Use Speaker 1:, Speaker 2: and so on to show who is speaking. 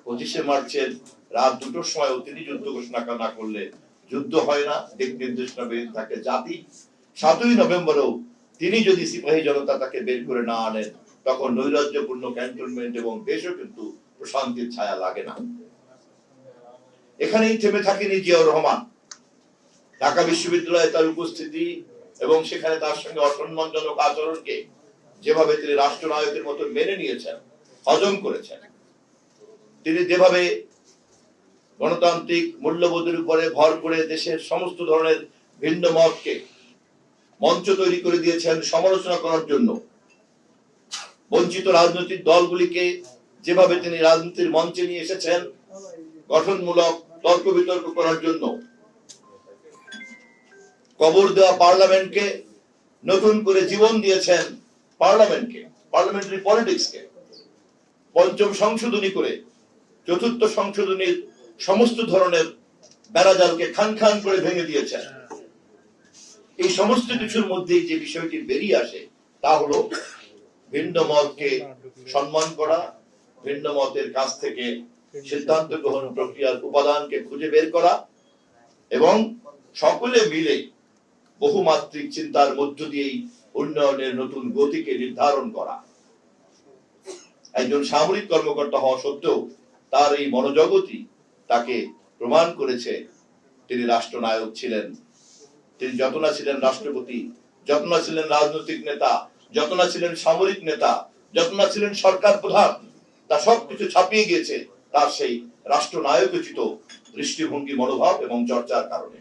Speaker 1: 25 মার্চের রাত 2টোর সময় তিনি যুদ্ধ ঘোষণা না করলে যুদ্ধ হয় না, দিক নির্দেশনা বেরিয়ে থাকে জাতি। 7ই নভেম্বরও তিনি যদি সিপাহী জনতা তাকে বের করে না আনেন, তখন নৈরাজ্যপূর্ণ ক্যান্টনমেন্ট এবং দেশও কিন্তু প্রশান্তির ছায়া লাগে না। এখানেই থেমে থাকেনি জিয়াউর রহমান। ঢাকা বিশ্ববিদ্যালয়ে তার উপস্থিতি এবং সেখানে তার সঙ্গে অসম্মানজনক আচরণকে যেভাবে তিনি রাষ্ট্রনায়কের মতো মেনে নিয়েছেন, হজম করেছেন, তিনি যেভাবে গণতান্ত্রিক মূল্যবোধের উপরে ভর করে দেশের সমস্ত ধরনের ভিন্ন মতকে মঞ্চ তৈরি করে দিয়েছেন সমালোচনা করার জন্য, বঞ্চিত রাজনৈতিক দলগুলিকে যেভাবে তিনি রাজনীতির মঞ্চে নিয়ে এসেছেন গঠনমূলক তর্ক বিতর্ক করার জন্য, কবর দেওয়া পার্লামেন্টকে নতুন করে জীবন দিয়েছেন, পার্লামেন্টকে, পার্লামেন্টারি পলিটিক্সকে 5ম সংশোধনী করে 4র্থ সংশোধনীর সমস্ত ধরনের বেড়াজালকে খান খান করে ভেঙে দিয়েছেন। এই সমস্ত কিছুর মধ্যে যে বিষয়টি বেরিয়ে আসে তা হলো ভিন্ন মতকে সম্মান করা, ভিন্ন মতের কাছ থেকে সিদ্ধান্ত গ্রহণ প্রক্রিয়ার উপাদানকে খুঁজে বের করা এবং সকলে মিলে বহুমাত্রিক চিন্তার মধ্য দিয়েই উন্নয়নের নতুন গতিকে নির্ধারণ করা। একজন সামরিক কর্মকর্তা হওয়া সত্ত্বেও তার এই মনোজগতই তাকে প্রমাণ করেছে তিনি রাষ্ট্রনায়ক ছিলেন। তিনি যত না ছিলেন রাষ্ট্রপতি, যত না ছিলেন রাজনৈতিক নেতা, যত না ছিলেন সামরিক নেতা, যত না ছিলেন সরকার প্রধান, তা সবকিছু ছাপিয়ে গিয়েছে তার সেই রাষ্ট্রনায়কোচিত দৃষ্টিভঙ্গি, মনোভাব এবং চর্চার কারণে।